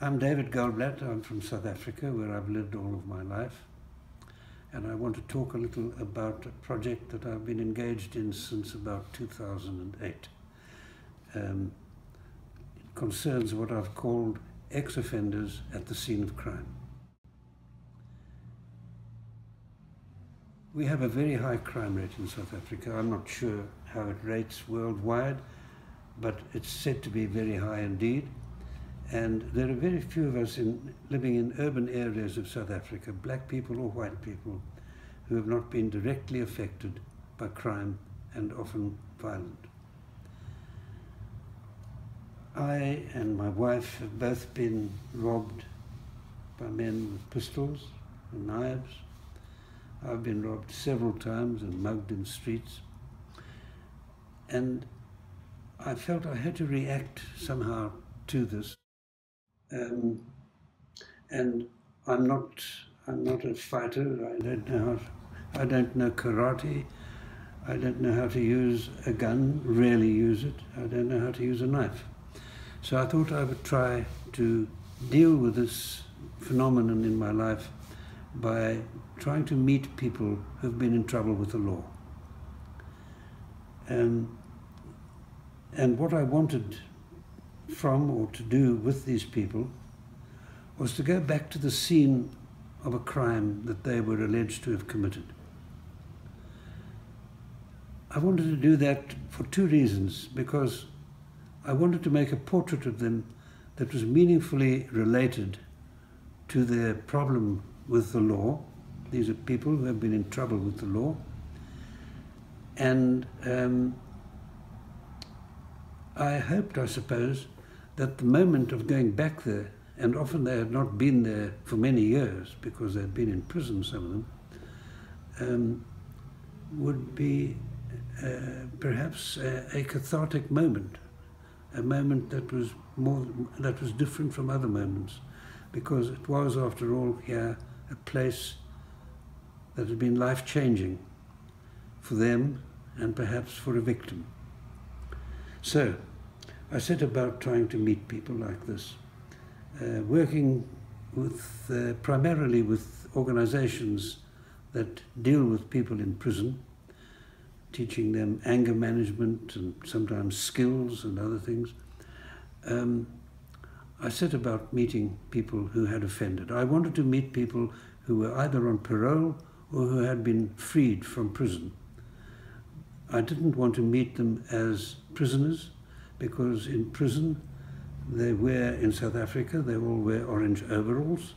I'm David Goldblatt. I'm from South Africa, where I've lived all of my life. And I want to talk a little about a project that I've been engaged in since about 2008. It concerns what I've called ex-offenders at the scene of crime. We have a very high crime rate in South Africa. I'm not sure how it rates worldwide, but it's said to be very high indeed. And there are very few of us living in urban areas of South Africa, black people or white people, who have not been directly affected by crime and often violent. I and my wife have both been robbed by men with pistols and knives. I've been robbed several times and mugged in streets. And I felt I had to react somehow to this. And I'm not a fighter. I don't know karate. I don't know how to use a gun, rarely use it. I don't know how to use a knife. So I thought I would try to deal with this phenomenon in my life by trying to meet people who've been in trouble with the law. And what I wanted from or to do with these people was to go back to the scene of a crime that they were alleged to have committed. I wanted to do that for two reasons, because I wanted to make a portrait of them that was meaningfully related to their problem with the law. These are people who have been in trouble with the law. And I hoped, I suppose, that the moment of going back there, and often they had not been there for many years because they'd been in prison, some of them, would be perhaps a cathartic moment, a moment that was different from other moments, because it was, after all, here a place that had been life-changing for them and perhaps for a victim. So I set about trying to meet people like this, working with primarily with organizations that deal with people in prison, teaching them anger management and sometimes skills and other things. I set about meeting people who had offended. I wanted to meet people who were either on parole or who had been freed from prison. I didn't want to meet them as prisoners, because in prison in South Africa, they all wear orange overalls,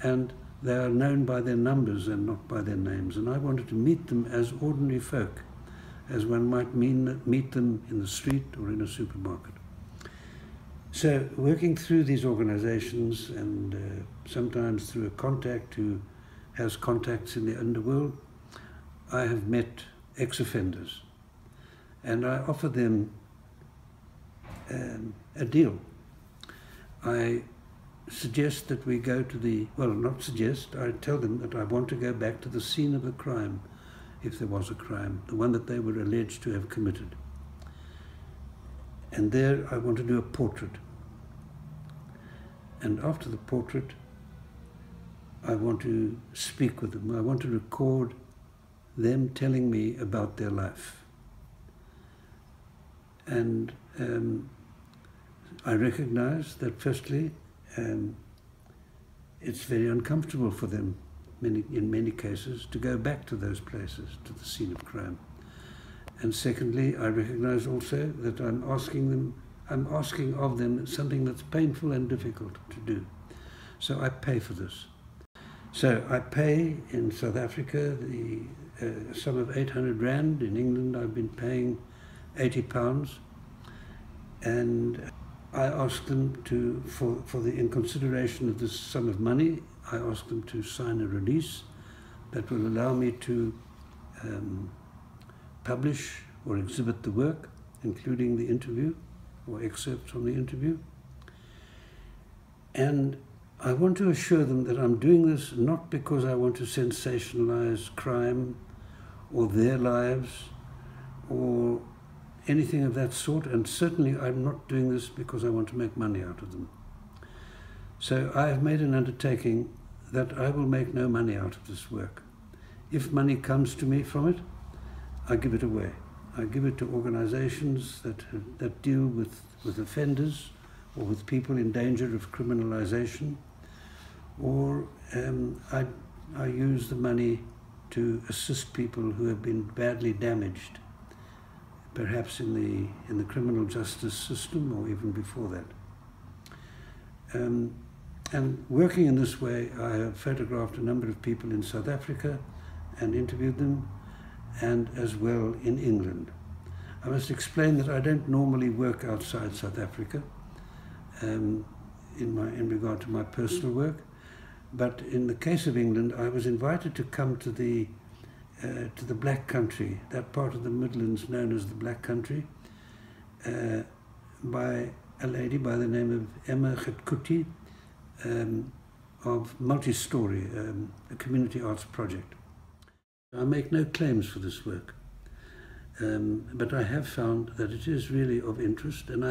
and they are known by their numbers and not by their names. And I wanted to meet them as ordinary folk, as one might meet them in the street or in a supermarket. So working through these organizations, and sometimes through a contact who has contacts in the underworld, I have met ex-offenders, and I offer them a deal. I suggest that we go to I tell them that I want to go back to the scene of the crime, if there was a crime, the one that they were alleged to have committed. And there I want to do a portrait. And after the portrait, I want to speak with them. I want to record them telling me about their life. And I recognize that, firstly, it's very uncomfortable for them, in many cases, to go back to those places, to the scene of crime. And secondly, I recognize also that I'm asking of them something that's painful and difficult to do. So I pay for this. So I pay in South Africa the sum of 800 Rand. In England, I've been paying £80. And I ask them to, in consideration of this sum of money, I ask them to sign a release that will allow me to publish or exhibit the work, including the interview or excerpts from the interview. And I want to assure them that I'm doing this not because I want to sensationalize crime or their lives or anything of that sort, and certainly I'm not doing this because I want to make money out of them. So I have made an undertaking that I will make no money out of this work. If money comes to me from it, I give it away. I give it to organizations that deal with offenders or with people in danger of criminalization, or I use the money to assist people who have been badly damaged, perhaps in the criminal justice system or even before that. And working in this way, I have photographed a number of people in South Africa and interviewed them, and as well in England. I must explain that I don't normally work outside South Africa in regard to my personal work, but in the case of England, I was invited to come to the Black Country, that part of the Midlands known as the Black Country, by a lady by the name of Emma Getkuti, of Multistory, a community arts project. I make no claims for this work, but I have found that it is really of interest, and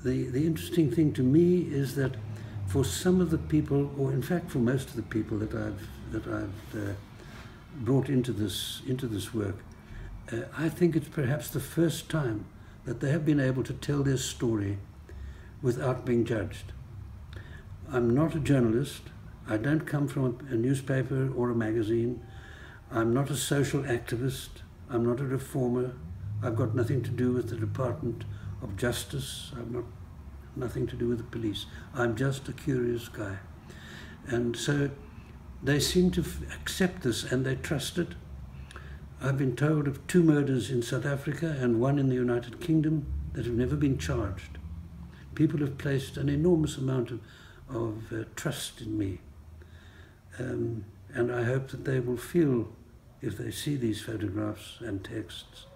the interesting thing to me is that for some of the people, or in fact for most of the people that I've brought into this work, I think it's perhaps the first time that they have been able to tell their story without being judged. I'm not a journalist. I don't come from a newspaper or a magazine. I'm not a social activist. I'm not a reformer. I've got nothing to do with the Department of Justice. I've nothing to do with the police. I'm just a curious guy. And so they seem to accept this, and they trust it. I've been told of 2 murders in South Africa and 1 in the United Kingdom that have never been charged. People have placed an enormous amount of trust in me. And I hope that they will feel, if they see these photographs and texts,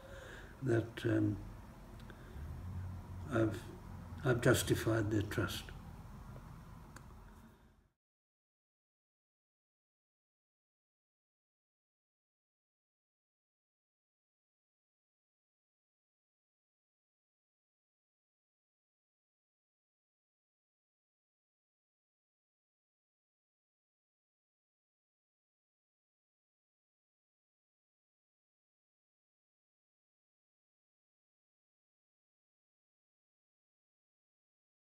that I've justified their trust.